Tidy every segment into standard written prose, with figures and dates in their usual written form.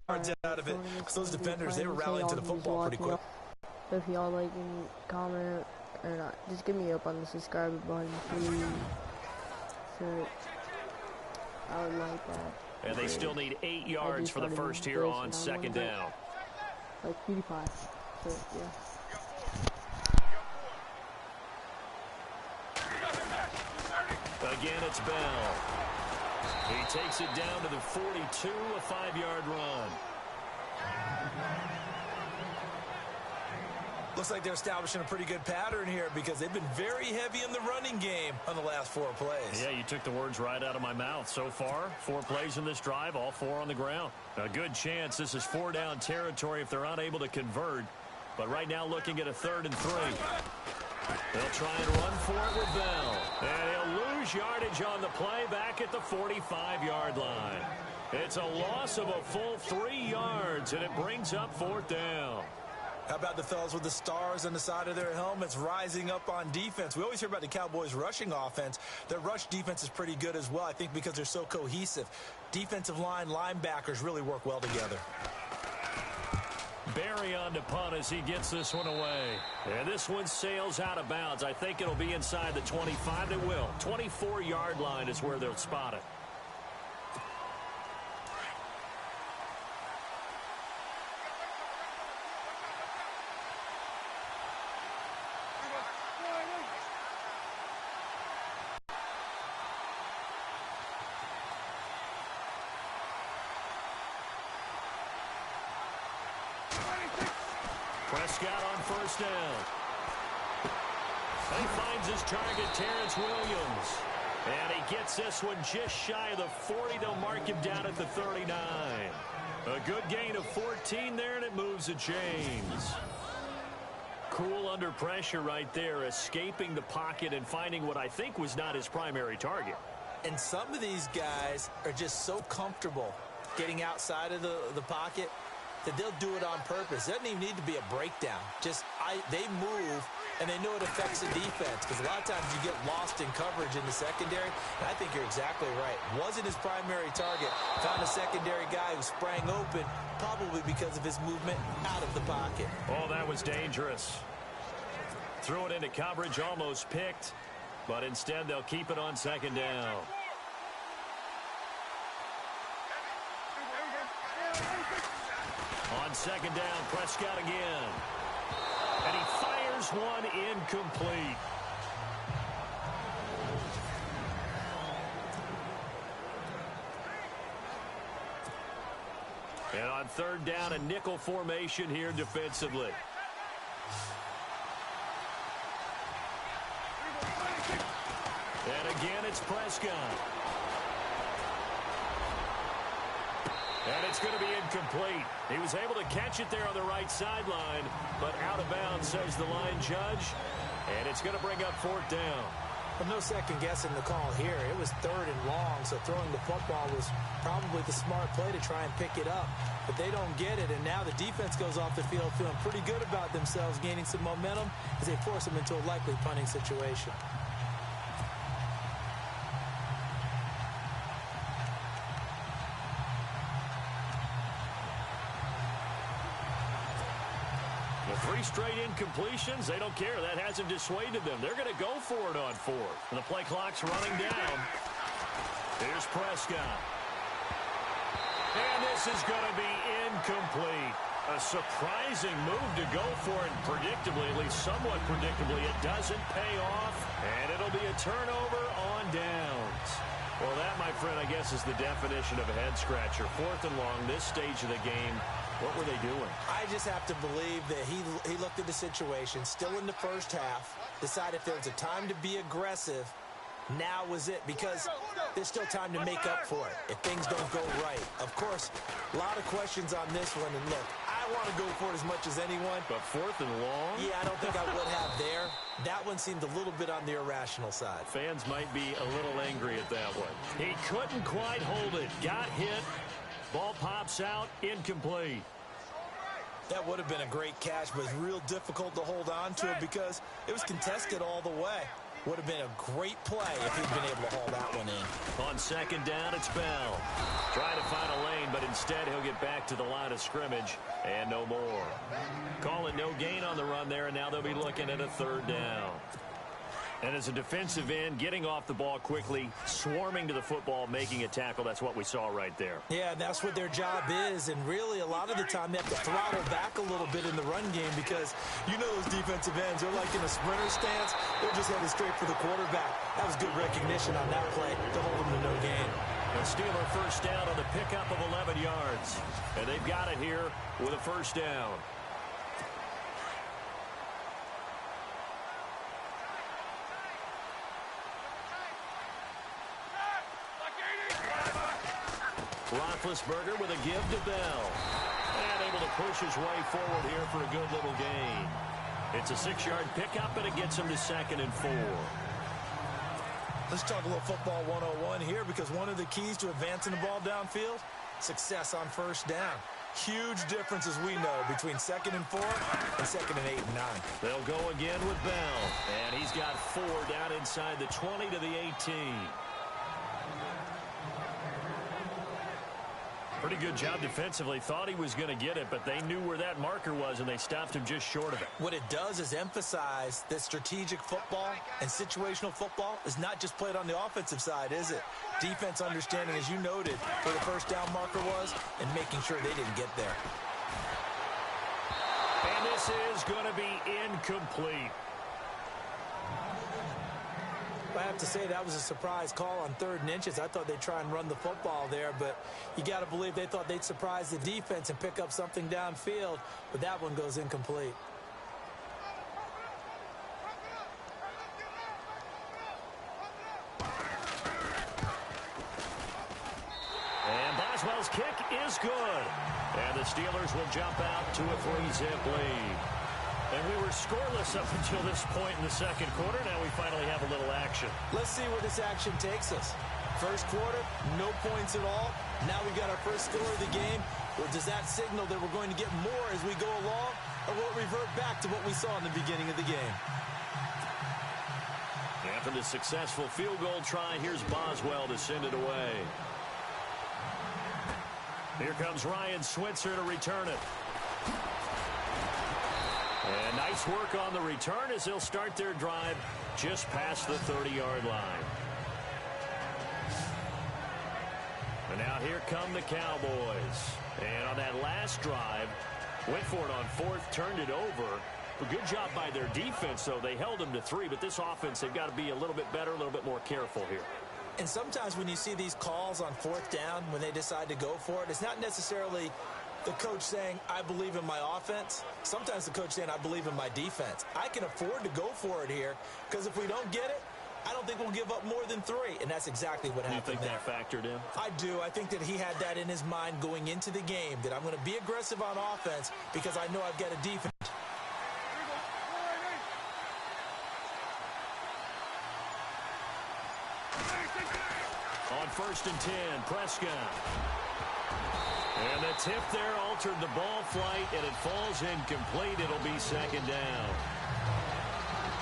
yards out of it. Because those defenders, they were rallying to the football pretty quick. If y'all like and comment or not, just give me up on the subscribe button, please. So I would like that. And they still need 8 yards for the first here on second down. Like PewDiePie. So yeah. Again, it's Bell. He takes it down to the 42, a 5-yard run. Looks like they're establishing a pretty good pattern here because they've been very heavy in the running game on the last 4 plays. Yeah, you took the words right out of my mouth. So far, 4 plays in this drive, all 4 on the ground. A good chance this is 4-down territory if they're unable to convert. But right now looking at a 3rd and 3. They'll try and run for it with Bell. And he'll lose yardage on the play back at the 45-yard line. It's a loss of a full 3 yards, and it brings up 4th down. How about the fellas with the stars on the side of their helmets rising up on defense? We always hear about the Cowboys' rushing offense. Their rush defense is pretty good as well, I think, because they're so cohesive. Defensive line, linebackers really work well together. Barry on to punt as he gets this one away. And this one sails out of bounds. I think it'll be inside the 25. It will. 24-yard line is where they'll spot it. Prescott on first down. And he finds his target, Terrence Williams. And he gets this one just shy of the 40. They'll mark him down at the 39. A good gain of 14 there, and it moves the chains. Cool under pressure right there, escaping the pocket and finding what I think was not his primary target. And some of these guys are just so comfortable getting outside of the pocket that they'll do it on purpose. It doesn't even need to be a breakdown. They move, and they know it affects the defense, because a lot of times you get lost in coverage in the secondary, and I think you're exactly right. Wasn't his primary target. Found a secondary guy who sprang open, probably because of his movement out of the pocket. Oh, that was dangerous. Threw it into coverage, almost picked, but instead they'll keep it on second down. On second down, Prescott again. And he fires one incomplete. And on third down, a nickel formation here defensively. And again, it's Prescott. And it's going to be incomplete. He was able to catch it there on the right sideline, but out of bounds, says the line judge. And it's going to bring up 4th down. Well, no second guessing the call here. It was 3rd and long, so throwing the football was probably the smart play to try and pick it up. But they don't get it, and now the defense goes off the field feeling pretty good about themselves, gaining some momentum as they force them into a likely punting situation. Three straight incompletions. They don't care. That hasn't dissuaded them. They're going to go for it on 4th. And the play clock's running down. Here's Prescott. And this is going to be incomplete. A surprising move to go for it. Predictably, at least somewhat predictably, it doesn't pay off. And it'll be a turnover on downs. Well, that, my friend, I guess is the definition of a head-scratcher. 4th and long, this stage of the game. What were they doing? I just have to believe that he looked at the situation, still in the first half, decided if there was a time to be aggressive, now was it, because there's still time to make up for it if things don't go right. Of course, a lot of questions on this one, and look, I want to go for it as much as anyone. But 4th and long? Yeah, I don't think I would have there. That one seemed a little bit on the irrational side. Fans might be a little angry at that one. He couldn't quite hold it. Got hit. Ball pops out, incomplete. That would have been a great catch, but it's real difficult to hold on to it because it was contested all the way. Would have been a great play if he'd been able to haul that one in. On second down, it's Bell. Trying to find a lane, but instead he'll get back to the line of scrimmage and no more. Call it no gain on the run there, and now they'll be looking at a third down. And as a defensive end, getting off the ball quickly, swarming to the football, making a tackle, that's what we saw right there. Yeah, that's what their job is, and really a lot of the time they have to throttle back a little bit in the run game because you know those defensive ends, they're like in a sprinter stance. They're just headed straight for the quarterback. That was good recognition on that play to hold them to no gain. A Steeler first down on the pickup of 11 yards. And they've got it here with a first down. Roethlisberger with a give to Bell. And able to push his way forward here for a good little gain. It's a 6-yard pickup, and it gets him to 2nd and 4. Let's talk a little football 101 here because one of the keys to advancing the ball downfield, success on first down. Huge difference, as we know, between 2nd and 4 and 2nd and 8 and 9. They'll go again with Bell. And he's got 4 down inside the 20 to the 18. Pretty good job defensively. Thought he was going to get it, but they knew where that marker was, and they stopped him just short of it. What it does is emphasize that strategic football and situational football is not just played on the offensive side, is it? Defense understanding, as you noted, where the first down marker was and making sure they didn't get there. And this is going to be incomplete. I have to say that was a surprise call on 3rd and inches. I thought they'd try and run the football there, but you got to believe they thought they'd surprise the defense and pick up something downfield, but that one goes incomplete. And Boswell's kick is good. And the Steelers will jump out to a 3-zip lead. And we were scoreless up until this point in the second quarter. Now we finally have a little action. Let's see where this action takes us. First quarter, no points at all. Now we've got our first score of the game. Or does that signal that we're going to get more as we go along? Or will it revert back to what we saw in the beginning of the game? After the successful field goal try, here's Boswell to send it away. Here comes Ryan Switzer to return it. And nice work on the return as they'll start their drive just past the 30-yard line. And now here come the Cowboys. And on that last drive, went for it on 4th, turned it over. A good job by their defense, though. They held them to 3, but this offense, they've got to be a little bit better, a little bit more careful here. And sometimes when you see these calls on 4th down, when they decide to go for it, it's not necessarily the coach saying, I believe in my offense. Sometimes the coach saying, I believe in my defense. I can afford to go for it here because if we don't get it, I don't think we'll give up more than 3. And that's exactly what happened. You think that factored in? I do. I think that he had that in his mind going into the game, that I'm going to be aggressive on offense because I know I've got a defense. On 1st and 10, Prescott. And the tip there altered the ball flight, and it falls incomplete. It'll be 2nd down.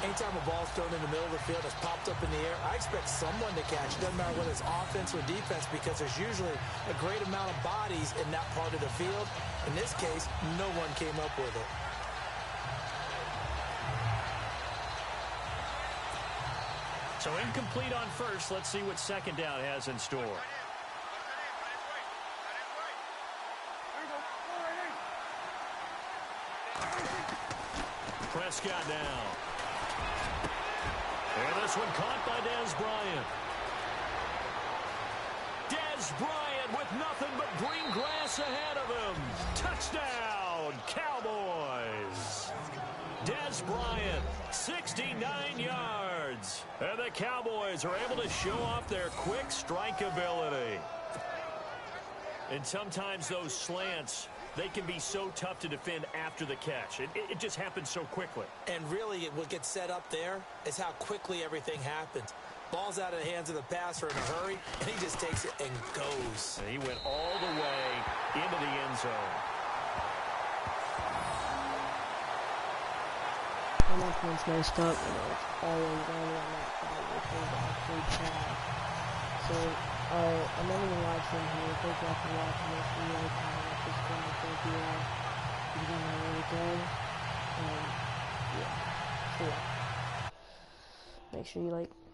Anytime a ball's thrown in the middle of the field, it's popped up in the air, I expect someone to catch it. Doesn't matter whether it's offense or defense because there's usually a great amount of bodies in that part of the field. In this case, no one came up with it. So incomplete on 1st. Let's see what 2nd down has in store. Prescott now. And this one caught by Dez Bryant. Dez Bryant with nothing but green grass ahead of him. Touchdown, Cowboys. Dez Bryant, 69 yards. And the Cowboys are able to show off their quick strike ability. And sometimes those slants, they can be so tough to defend after the catch. It just happens so quickly. And really, what gets set up there is how quickly everything happens. Ball's out of the hands of the passer in a hurry, and he just takes it and goes. And he went all the way into the end zone. my points messed up, you know, it's always landing on that side, which is actually trash. So, I'm ending the live stream here. Thank you all for watching this. Really kind of subscribe. Thank you all. You've done that really good. Yeah. So, yeah. Make sure you like.